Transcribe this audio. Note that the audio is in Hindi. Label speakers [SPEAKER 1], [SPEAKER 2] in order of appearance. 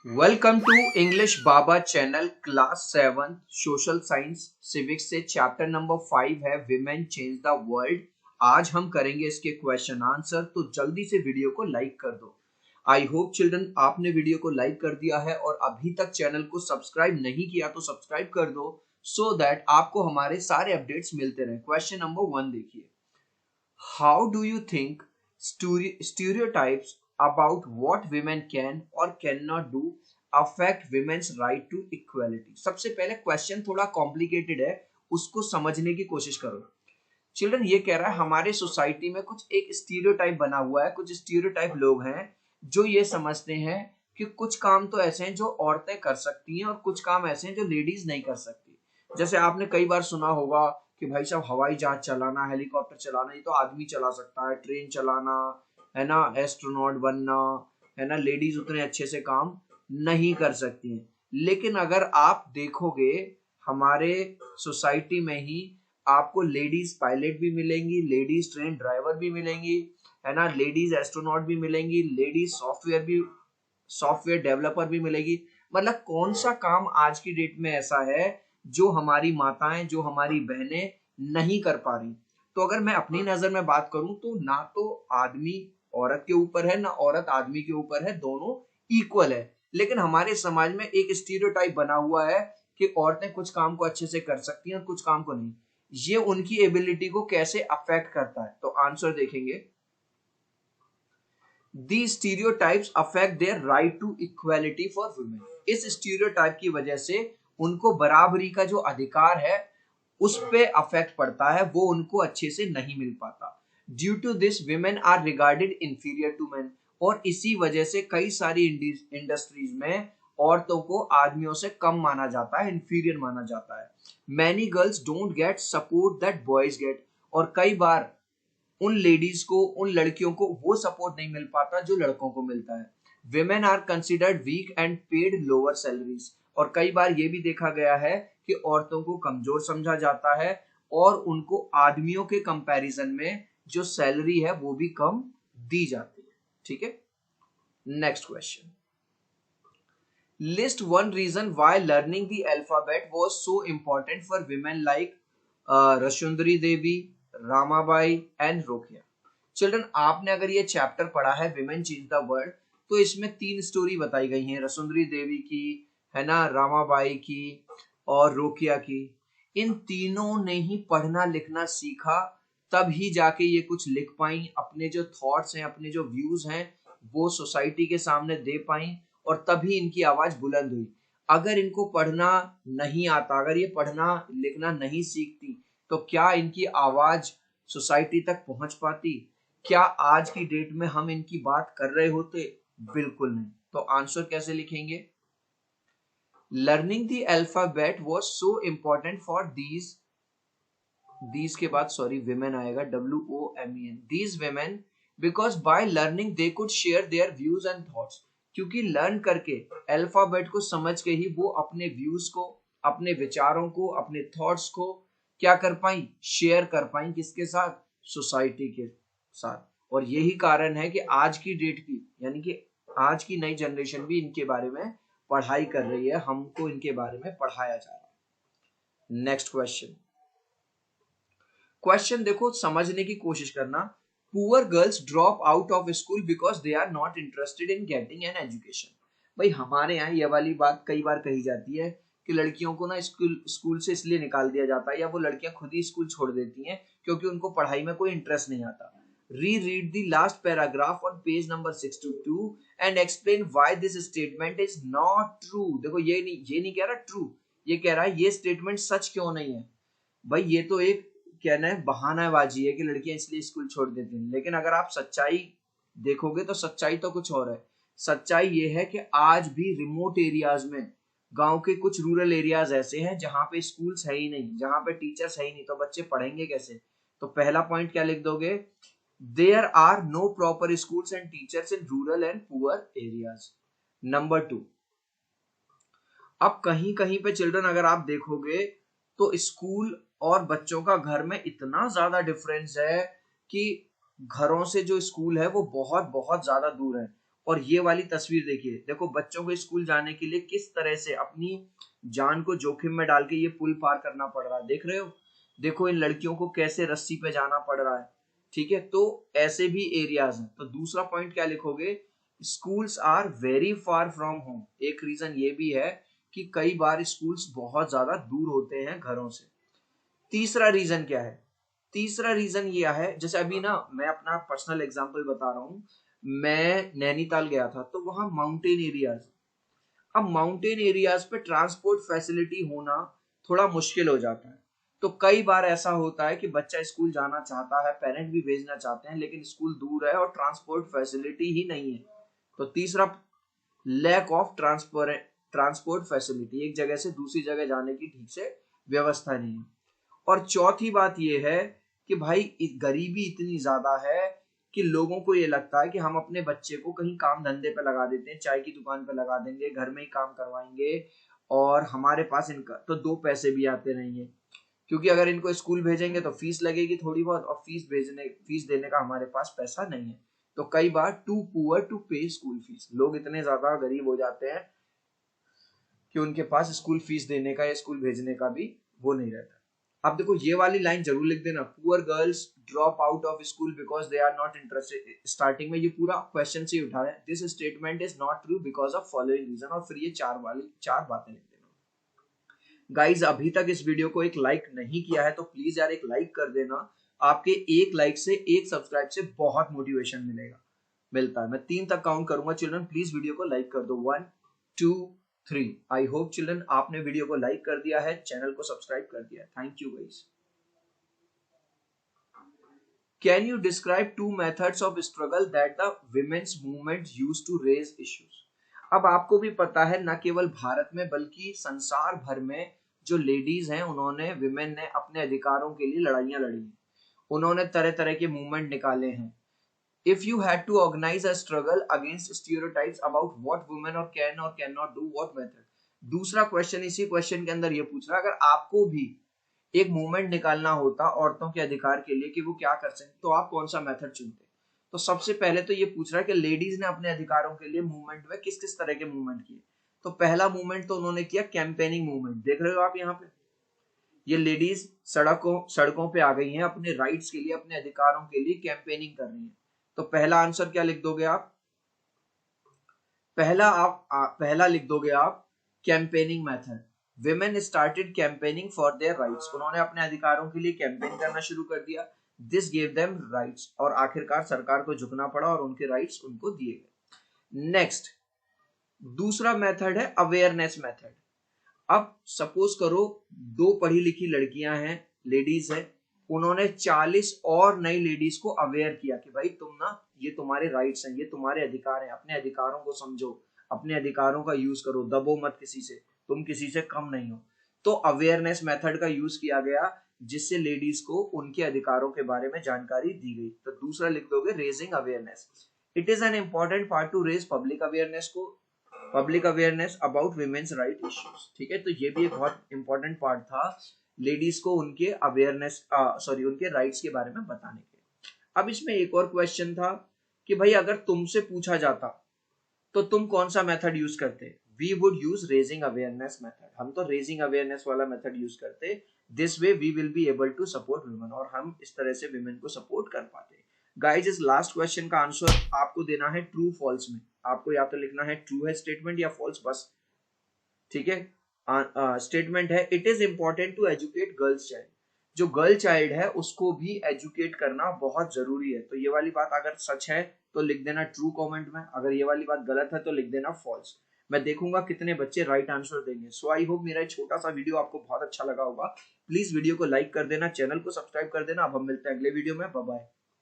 [SPEAKER 1] Welcome to English Baba channel class 7 social science civics से चैप्टर नंबर 5 है विमेन चेंज द वर्ल्ड। आज हम करेंगे इसके क्वेश्चन आंसर, तो जल्दी से वीडियो को लाइक कर दो। आई होप चिल्ड्रन आपने वीडियो को लाइक कर दिया है और अभी तक चैनल को सब्सक्राइब नहीं किया तो सब्सक्राइब कर दो सो दैट आपको हमारे सारे अपडेट्स मिलते रहे। क्वेश्चन नंबर 1 देखिए, how do you think stereotypes about what women can or cannot do affect women's right to equality? सबसे पहले क्वेश्चन थोड़ा कॉम्प्लिकेटेड है, उसको समझने की कोशिश करो। चिल्ड्रन ये कह रहा है हमारे सोसाइटी में कुछ एक स्टीरियोटाइप बना हुआ है, कुछ स्टीरियोटाइप लोग हैं जो ये समझते हैं कि कुछ काम तो ऐसे हैं जो औरतें कर सकती हैं और कुछ काम ऐसे हैं जो लेडीज नहीं कर सकती। जैसे आपने कई बार सुना होगा कि भाई साहब हवाई जहाज चलाना, हेलीकॉप्टर चलाना ये तो आदमी चला सकता है, ट्रेन चलाना है ना, एस्ट्रोनॉट बनना है ना, लेडीज उतने अच्छे से काम नहीं कर सकती हैं। लेकिन अगर आप देखोगे हमारे सोसाइटी में ही आपको लेडीज पायलट भी मिलेंगी, लेडीज ट्रेन ड्राइवर भी मिलेंगी, है ना, लेडीज एस्ट्रोनॉट भी मिलेंगी, लेडीज सॉफ्टवेयर डेवलपर भी मिलेगी। मतलब कौन सा काम आज की डेट में ऐसा है जो हमारी माताएं, जो हमारी बहनें नहीं कर पा रही। तो अगर मैं अपनी नजर में बात करूं तो ना तो आदमी औरत के ऊपर है ना औरत आदमी के ऊपर है, दोनों इक्वल है। लेकिन हमारे समाज में एक स्टीरियोटाइप बना हुआ है कि औरतें कुछ काम को अच्छे से कर सकती हैं और कुछ काम को नहीं। ये उनकी एबिलिटी को कैसे अफेक्ट करता है, तो आंसर देखेंगे। These stereotypes affect their right to equality for women. इस स्टीरियोटाइप की वजह से उनको बराबरी का जो अधिकार है उस पे अफेक्ट पड़ता है, वो उनको अच्छे से नहीं मिल पाता। Due to this women are regarded inferior to men, और इसी वजह से कई सारी इंडस्ट्रीज में औरतों को आदमियों से कम माना जाता है, इंफीरियर माना जाता है। Many girls don't get support that boys get, और कई बार उन लेडीज को, उन लड़कियों को वो सपोर्ट नहीं मिल पाता जो लड़कों को मिलता है। Women are considered weak and paid lower salaries, और कई बार ये भी देखा गया है कि औरतों को कमजोर समझा जाता है और उनको आदमियों के कंपैरिजन में जो सैलरी है वो भी कम दी जाती है। ठीक है, next question, list one reason why learning the alphabet was so important for women like Rashsundari Devi, Ramabai and Rokeya. Children आपने अगर ये चैप्टर पढ़ा है विमेन चेंज द वर्ल्ड, तो इसमें 3 स्टोरी बताई गई हैं, रसुंदरी देवी की, है ना, रामाबाई की और रोकिया की। इन तीनों ने ही पढ़ना लिखना सीखा, तब ही जाके ये कुछ लिख पाई, अपने जो थॉट्स हैं, अपने जो व्यूज हैं वो सोसाइटी के सामने दे पाई, और तभी इनकी आवाज बुलंद हुई। अगर इनको पढ़ना नहीं आता, अगर ये पढ़ना लिखना नहीं सीखती, तो क्या इनकी आवाज सोसाइटी तक पहुंच पाती? क्या आज की डेट में हम इनकी बात कर रहे होते? बिल्कुल नहीं। तो आंसर कैसे लिखेंगे? Learning the alphabet was so important for these के बाद सॉरी विमेन आएगा, WOMEN, these women, because by learning they could share their views and thoughts. क्योंकि लर्न करके, अल्फाबेट को समझ के ही वो अपने व्यूज को, अपने विचारों को, अपने थॉट्स को क्या कर पाई? शेयर कर पाई। किसके साथ? सोसाइटी के साथ। और यही कारण है कि आज की डेट की, यानी कि आज की नई जनरेशन भी इनके बारे में पढ़ाई कर रही है, हमको इनके बारे में पढ़ाया जा रहा है। नेक्स्ट क्वेश्चन, क्वेश्चन देखो, समझने की कोशिश करना। Poor girls drop out of school because they are not interested in getting an education. भाई हमारे यहाँ ये वाली बात कई बार कही जाती है कि लड़कियों को ना स्कूल से इसलिए निकाल दिया जाता है, या वो लड़कियां खुद ही स्कूल छोड़ देती हैं क्योंकि उनको पढ़ाई में कोई इंटरेस्ट नहीं आता। Read the last paragraph on page number 62 and explain why this statement is not true. देखो ये नहीं कह रहा ट्रू, ये कह रहा है ये स्टेटमेंट सच क्यों नहीं है। भाई ये तो एक कहना है, बहानाबाजी है कि लड़कियां इसलिए स्कूल छोड़ देती हैं। लेकिन अगर आप सच्चाई देखोगे तो सच्चाई तो कुछ और है। सच्चाई ये है कि आज भी रिमोट एरियाज में, गांव के कुछ रूरल एरियाज ऐसे हैं जहां पे स्कूल्स है ही नहीं, जहां पे टीचर्स है ही नहीं, तो बच्चे पढ़ेंगे कैसे? तो पहला पॉइंट क्या लिख दोगे? There are no proper schools and teachers in rural and poor areas. Number 2, अब कहीं कहीं पे चिल्ड्रन अगर आप देखोगे तो स्कूल और बच्चों का घर में इतना ज्यादा डिफरेंस है कि घरों से जो स्कूल है वो बहुत बहुत ज्यादा दूर है, और ये वाली तस्वीर देखिए, देखो बच्चों को स्कूल जाने के लिए किस तरह से अपनी जान को जोखिम में डाल के ये पुल पार करना पड़ रहा है, देख रहे हो। देखो इन लड़कियों को कैसे रस्सी पे जाना पड़ रहा है, ठीक है। तो ऐसे भी एरियाज हैं। तो दूसरा पॉइंट क्या लिखोगे, schools are very far from home. एक रीजन ये भी है कि कई बार स्कूल्स बहुत ज्यादा दूर होते हैं घरों से। तीसरा रीजन क्या है, तीसरा रीजन यह है, जैसे अभी ना मैं अपना पर्सनल एग्जांपल बता रहा हूँ, मैं नैनीताल गया था तो वहां माउंटेन एरियाज, अब माउंटेन एरियाज पे ट्रांसपोर्ट फैसिलिटी होना थोड़ा मुश्किल हो जाता है। तो कई बार ऐसा होता है कि बच्चा स्कूल जाना चाहता है, पेरेंट भी भेजना चाहते हैं, लेकिन स्कूल दूर है और ट्रांसपोर्ट फैसिलिटी ही नहीं है। तो तीसरा, लैक ऑफ ट्रांसपोर्ट फैसिलिटी, एक जगह से दूसरी जगह जाने की ठीक से व्यवस्था नहीं है। और चौथी बात यह है कि भाई गरीबी इतनी ज्यादा है कि लोगों को ये लगता है कि हम अपने बच्चे को कहीं काम धंधे पे लगा देते हैं, चाय की दुकान पे लगा देंगे, घर में ही काम करवाएंगे, और हमारे पास इनका तो दो पैसे भी आते रहेंगे, क्योंकि अगर इनको स्कूल भेजेंगे तो फीस लगेगी थोड़ी बहुत, और फीस देने का हमारे पास पैसा नहीं है। तो कई बार टू पुअर टू पे स्कूल फीस, लोग इतने ज्यादा गरीब हो जाते हैं कि उनके पास स्कूल फीस देने का या स्कूल भेजने का भी वो नहीं रहता। अब देखो ये वाली लाइन जरूर लिख देना, poor girls drop out of school because they are not interested. Starting में ये पूरा क्वेश्चन से उठा रहे हैं, this statement is not true because of following reason, और फिर ये चार बातें लिख देना। गाइज अभी तक इस वीडियो को एक लाइक नहीं किया है तो प्लीज यार एक लाइक कर देना। आपके एक लाइक से, एक सब्सक्राइब से बहुत मोटिवेशन मिलता है। मैं 3 तक काउंट करूंगा, चिल्ड्रन प्लीज वीडियो को लाइक कर दो, 1 2 3। आई होप चिल्ड्रन आपने वीडियो को लाइक कर दिया है, चैनल को सब्सक्राइब कर दिया है। Thank you guys. Can you describe 2 methods of struggle that the women's movement used to raise issues. अब आपको भी पता है न केवल भारत में बल्कि संसार भर में जो लेडीज हैं, उन्होंने, विमेन ने अपने अधिकारों के लिए लड़ाइयां लड़ी हैं, उन्होंने तरह तरह के मूवमेंट निकाले हैं। If you had to organize a struggle against stereotypes about what women or cannot do, what method? दूसरा क्वेश्चन इसी क्वेश्चन के अंदर ये पूछ रहा है, अगर आपको भी एक मूवमेंट निकालना होता औरतों के अधिकार के लिए कि वो क्या कर सकते, तो आप कौन सा मेथड चुनते। तो सबसे पहले तो ये पूछ रहा है कि लेडीज ने अपने अधिकारों के लिए मूवमेंट में किस किस तरह के मूवमेंट किए। तो पहला मूवमेंट तो उन्होंने किया कैंपेनिंग मूवमेंट, देख रहे हो आप यहाँ पे, ये लेडीज सड़कों पे आ गई हैं अपने राइट्स के लिए, अपने अधिकारों के लिए कैंपेनिंग कर रही हैं। तो पहला आंसर क्या लिख दोगे आप, पहला लिख दोगे आप campaigning method. Women started campaigning for their rights, उन्होंने अपने अधिकारों के लिए कैंपेन करना शुरू कर दिया। दिस गेव देम राइट्स, और आखिरकार सरकार को झुकना पड़ा और उनके राइट्स उनको दिए गए। नेक्स्ट, दूसरा मेथड है अवेयरनेस मेथड। अब सपोज करो 2 पढ़ी लिखी लड़कियां हैं, लेडीज है, उन्होंने 40 और नई लेडीज को अवेयर किया कि भाई तुम ना, ये तुम्हारे राइट्स हैं, ये तुम्हारे अधिकार हैं, अपने अधिकारों को समझो, अपने अधिकारों का यूज करो, दबो मत किसी से, तुम किसी से कम नहीं हो। तो अवेयरनेस मेथड का यूज किया गया, जिससे लेडीज को उनके अधिकारों के बारे में जानकारी दी गई। तो दूसरा लिख दोगे raising awareness. It is an important part to raise public awareness about women's right issues, ठीक है। तो ये भी एक बहुत इंपॉर्टेंट पार्ट था लेडीज को उनके उनके राइट्स के बारे में बताने के। अब इसमें एक और क्वेश्चन था कि भाई अगर तुमसे पूछा जाता तो तुम कौन सा मेथड यूज करते। We would use raising awareness method, हम तो रेजिंग अवेयरनेस वाला मेथड यूज करते। This way we will be able to support women, और हम इस तरह से विमेन को सपोर्ट कर पाते। गाइज इस लास्ट क्वेश्चन का आंसर आपको देना है ट्रू फॉल्स में। आपको या तो लिखना है ट्रू है स्टेटमेंट या फॉल्स, बस, ठीक है। स्टेटमेंट है, it is important to educate girls child, जो गर्ल चाइल्ड है उसको भी एजुकेट करना बहुत जरूरी है। तो ये वाली बात अगर सच है तो लिख देना ट्रू कमेंट में, अगर ये वाली बात गलत है तो लिख देना फॉल्स। मैं देखूंगा कितने बच्चे राइट आंसर देंगे। सो आई होप मेरा छोटा सा वीडियो आपको बहुत अच्छा लगा होगा। प्लीज वीडियो को लाइक कर देना, चैनल को सब्सक्राइब कर देना। अब हम मिलते हैं अगले वीडियो में, बाय बाय।